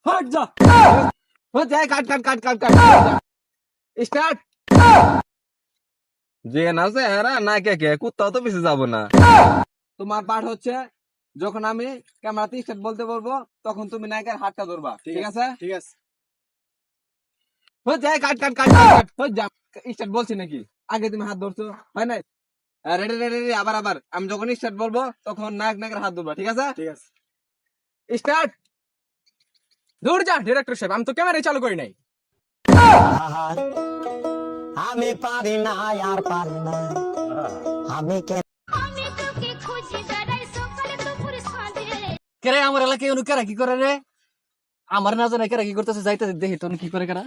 हट जा हो जाए काट काट काट काट काट स्टार्ट যে নাচে এরা না কে কে কুত্তাও তো বেশি যাবো না তোমার পাঠ হচ্ছে যখন আমি ক্যামেরাতে স্টার্ট বলতে বলবো তখন তুমি নায়কের হাতটা ধরবা ঠিক আছে ठीक है हो जाए काट काट काट काट हो जा স্টার্ট বলছি নাকি আগে তুমি হাত ধরছো হয় না রেডি রেডি রেডি আবার আবার আমি যখন স্টার্ট বলবো তখন নায়কের হাত ধরবা ঠিক আছে ठीक है স্টার্ট दूर जा डायरेक्टर साहब हम तो कैमरा चालू करी नहीं আমি পারি না আর পারি না আমি কে আমি তোকে খুঁজি বেড়াই সকালে দুপুর সাঁঝে কেরে আমার এলাকায় অনু কেরা কি করে রে আমার না জানা কেরা কি করতেছে যাইতে দেখি তো কি করে কেরা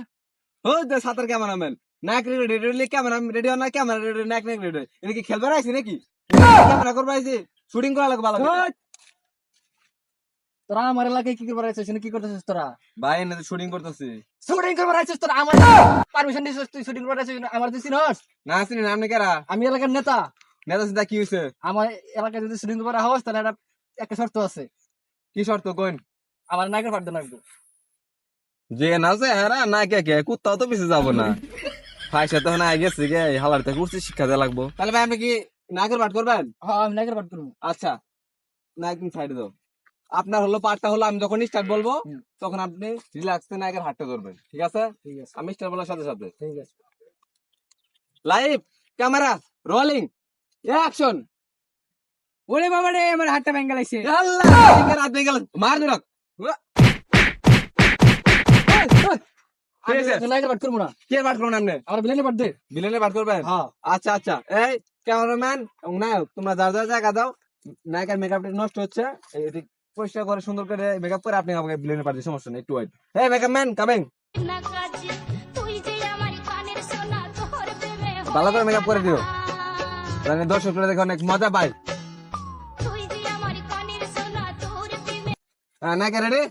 हो যে সাতার ক্যামেরাম্যান নায়ক রেডি রেডি ক্যামেরা রেডি না ক্যামেরা রেডি নায়ক রেডি এটা কি খেলবার আইছি নাকি ক্যামেরা করবা আইছি শুটিং করা লাগবে ভালো করে। তোরা আমার এলাকায় কি করবার আইছিস কি করতেছিস তোরা ভাই এনে শুটিং করতেছি শুটিং করবার আইছিস তোরা আমার পারমিশন দিছিস তুই শুটিং করবার আইছিস আমার দিছিস না না আসিনি নাম কেরা আমি এলাকার নেতা নেতা চিন্তা কি হয়েছে আমার এলাকায় যদি শুটিং করবার হওয়াস তাহলে একটা শর্ত আছে কি শর্ত কোন আমার নায়কের পাঠ লাগবে যে নাচে এরা না কে কে কুত্তাও তো বেশি যাবো না ফাইসা তো না গেছে গে হালার থেকে উঠছে শিক্ষা দেওয়া লাগবো তাহলে ভাই আপনি কি নায়কের পাঠ করবেন হ্যাঁ আমি নায়কের পাঠ করবো আচ্ছা নায়ক সাইডে দাও আপনার হলো পাঠটা হলো আমি যখন স্টার্ট বলবো তখন আপনি রিল্যাক্সে নায়কের হাতটা ধরবেন ঠিক আছে ঠিক আছে আমি স্টার্ট বলার সাথে সাথে ঠিক আছে লাইভ ক্যামেরা রোলিং অ্যাকশন ওরে বাবা রে আমার হাতটা ভেঙে গেছে আল্লাহ নায়কের হাত ভেঙে গেল মার দিল ঠিক আছে নায়কের পাঠ করবো না কে পাঠ করবেন আপনি আমার বিলেনে পাঠ দে বিলেনে পাঠ করবেন হ্যাঁ আচ্ছা আচ্ছা এই ক্যামেরাম্যান এবং নায়ক তোমরা যার যার জায়গা দাও নায়কের মেকআপটা নষ্ট হচ্ছে এটি পরিষ্কার করে সুন্দর করে মেকআপ করে আপনি আমাকে বিলেনে পাঠিয়ে সমস্যা নেই একটু ওয়েট এই মেকআপ কামিং না কাজে তুই যে আমার কানের সোনা তোর প্রেমে ভালো করে মেকআপ করে দিও মানে দর্শকরা দেখে অনেক মজা পায় তুই যে আমার কানের সোনা তোর প্রেমে হ্যাঁ নায়ক রেডি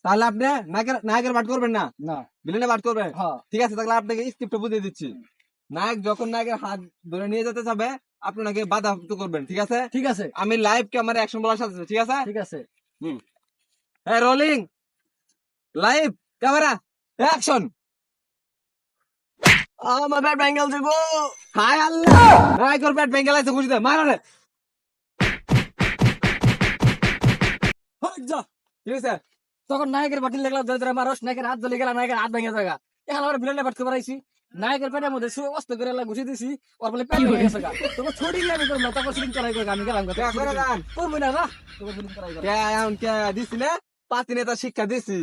তাহলে আপনি নায়কের পাঠ করবেন না না বিলেনে পাঠ করবেন হ্যাঁ ঠিক আছে তাহলে আপনাকে স্ক্রিপ্টটা বুঝিয়ে দিচ্ছি নায়ক যখন নায়কের হাত ধরে নিয়ে যেতে যাবে আপনি নাকি বাধা করবেন ঠিক আছে ঠিক আছে আমি লাইভ ক্যামেরা অ্যাকশন বলার সাথে সাথে, ঠিক আছে ঠিক আছে হ্যাঁ রোলিং লাইভ ক্যামেরা অ্যাকশন আমার ব্যাট ভেঙে গেছে গো হায় আল্লাহ নায়কের ব্যাট ভেঙে গেছে খুশিতে মারা রে হট যা কি হয়েছে তখন নায়কের বাটিল লাগলাম ধরে ধরে মারস নায়কের হাত জ্বলে গেলাম নায়কের হাত ভেঙে জায়গা এখন আমার বিলেনে পাঠ করবার আইছি নায়কের পেটের মধ্যে শুয়ে অস্ত করে ঘুষি দিছি ওর বলে পেট ভেঙে গেছে তোমার ছোটি লাগে করলাম তারপর শুটিং করাই করে আমি গেলাম কে করে গান করবো না না তোমার শুটিং করাই করে কে এখন কে দিছি না পাতি নেতা শিক্ষা দিছি